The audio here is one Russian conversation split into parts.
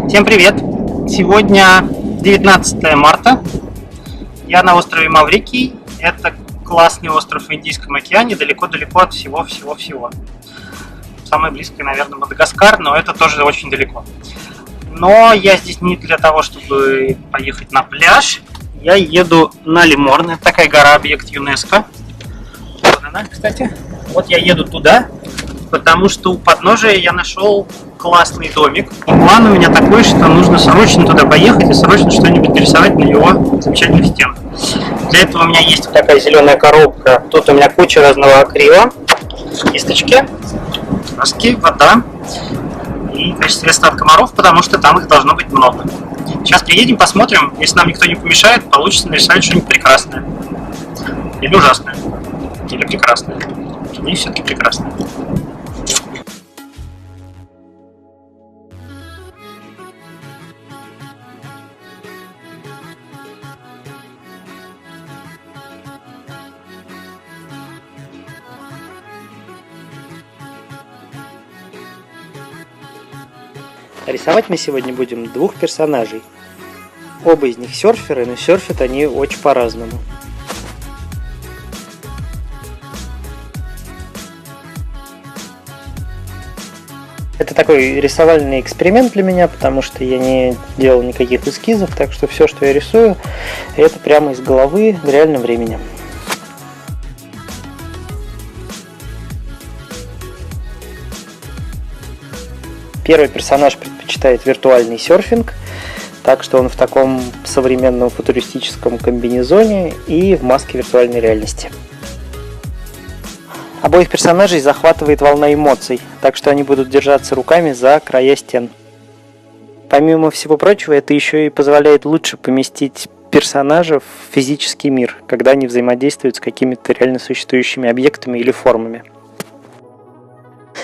Всем привет! Сегодня 19 марта. Я на острове Маврикий. Это классный остров в Индийском океане, далеко-далеко от всего-всего-всего. Самое близкое, наверное, Мадагаскар, но это тоже очень далеко. Но я здесь не для того, чтобы поехать на пляж. Я еду на Лиморн. Это такая гора, объект ЮНЕСКО. Вот она, кстати. Вот я еду туда, потому что у подножия я нашел классный домик. И план у меня такой, что нужно срочно туда поехать и срочно что-нибудь нарисовать на его замечательных стенах. Для этого у меня есть вот такая зеленая коробка. Тут у меня куча разного акрила, кисточки, краски, вода и, конечно, средства от комаров, потому что там их должно быть много. Сейчас приедем, посмотрим. Если нам никто не помешает, получится нарисовать что-нибудь прекрасное. Или ужасное. Или прекрасное. И все-таки прекрасное. Рисовать мы сегодня будем двух персонажей. Оба из них серферы, но серфят они очень по-разному. Это такой рисовальный эксперимент для меня, потому что я не делал никаких эскизов, так что все, что я рисую, это прямо из головы в реальном времени. Первый персонаж предпочитает виртуальный серфинг, так что он в таком современном футуристическом комбинезоне и в маске виртуальной реальности. Обоих персонажей захватывает волна эмоций, так что они будут держаться руками за края стен. Помимо всего прочего, это еще и позволяет лучше поместить персонажа в физический мир, когда они взаимодействуют с какими-то реально существующими объектами или формами.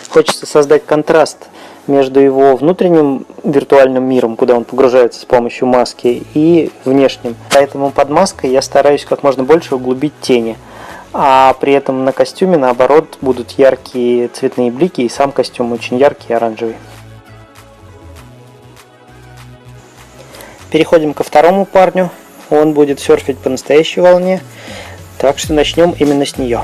Хочется создать контраст между его внутренним виртуальным миром, куда он погружается с помощью маски, и внешним. Поэтому под маской я стараюсь как можно больше углубить тени. А при этом на костюме, наоборот, будут яркие цветные блики, и сам костюм очень яркий и оранжевый. Переходим ко второму парню. Он будет серфить по настоящей волне, так что начнем именно с нее.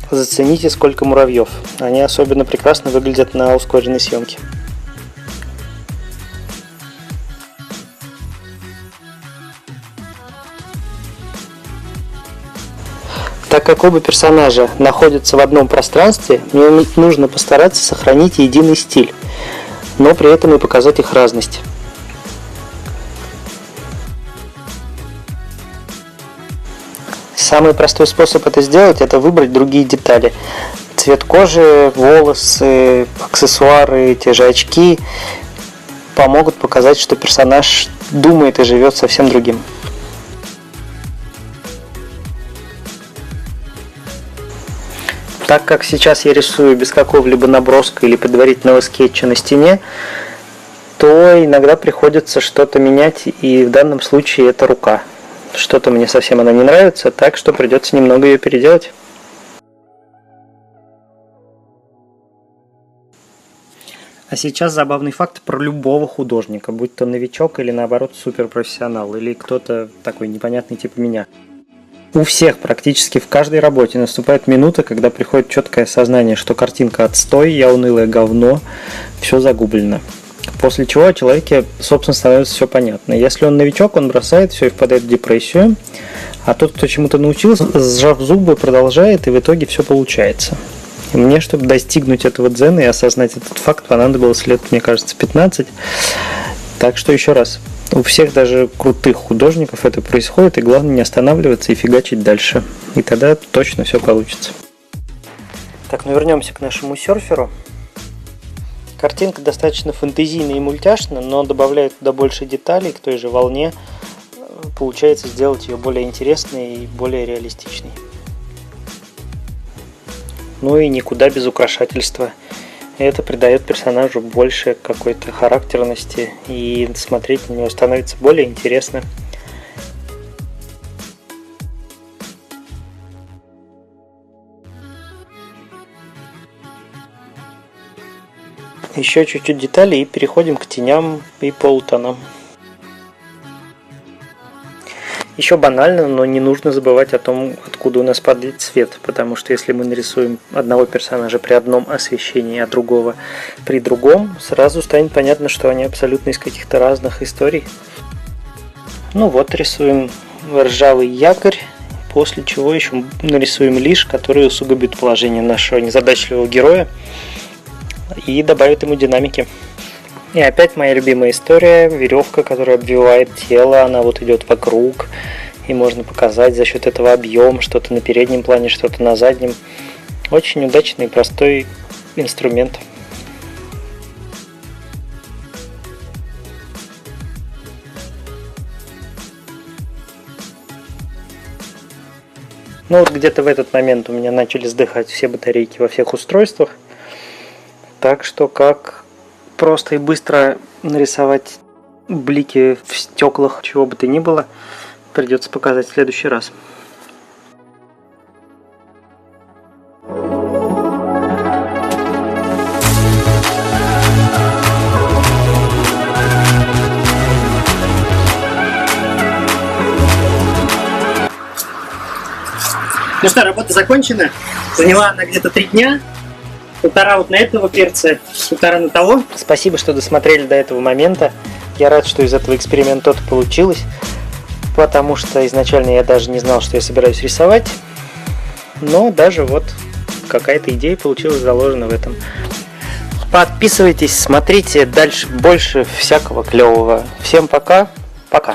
Зацените, сколько муравьев. Они особенно прекрасно выглядят на ускоренной съемке. Так как оба персонажа находятся в одном пространстве, мне нужно постараться сохранить единый стиль, но при этом и показать их разность. Самый простой способ это сделать – это выбрать другие детали. Цвет кожи, волосы, аксессуары, те же очки помогут показать, что персонаж думает и живет совсем другим. Так как сейчас я рисую без какого-либо наброска или предварительного скетча на стене, то иногда приходится что-то менять, и в данном случае это рука. Что-то мне совсем она не нравится, так что придется немного ее переделать. А сейчас забавный факт про любого художника, будь то новичок или наоборот суперпрофессионал, или кто-то такой непонятный типа меня. У всех практически в каждой работе наступает минута, когда приходит четкое осознание, что картинка отстой, я унылое говно, все загублено. После чего о человеке, собственно, становится все понятно. Если он новичок, он бросает все и впадает в депрессию, а тот, кто чему-то научился, сжав зубы, продолжает, и в итоге все получается. И мне, чтобы достигнуть этого дзена и осознать этот факт, понадобилось лет, мне кажется, 15. Так что еще раз, у всех даже крутых художников это происходит, и главное не останавливаться и фигачить дальше. И тогда точно все получится. Так, ну вернемся к нашему серферу. Картинка достаточно фэнтезийная и мультяшная, но добавляет туда больше деталей к той же волне. Получается сделать ее более интересной и более реалистичной. Ну и никуда без украшательства. Это придает персонажу больше какой-то характерности, и смотреть на него становится более интересно. Еще чуть-чуть деталей и переходим к теням и полутонам. Еще банально, но не нужно забывать о том, откуда у нас падает цвет, потому что если мы нарисуем одного персонажа при одном освещении, а другого при другом, сразу станет понятно, что они абсолютно из каких-то разных историй. Ну вот, рисуем ржавый якорь, после чего еще нарисуем лишь, который усугубит положение нашего незадачливого героя и добавит ему динамики. И опять моя любимая история, веревка, которая обвивает тело, она вот идет вокруг, и можно показать за счет этого объем, что-то на переднем плане, что-то на заднем. Очень удачный и простой инструмент. Ну вот где-то в этот момент у меня начали сдыхать все батарейки во всех устройствах, так что как просто и быстро нарисовать блики в стеклах, чего бы то ни было, придется показать в следующий раз. Ну что, работа закончена. Заняла она где-то 3 дня. 1,5 вот на этого перца, 1,5 на того. Спасибо, что досмотрели до этого момента. Я рад, что из этого эксперимента что-то получилось, потому что изначально я даже не знал, что я собираюсь рисовать. Но даже вот какая-то идея получилась заложена в этом. Подписывайтесь, смотрите дальше больше всякого клевого. Всем пока. Пока.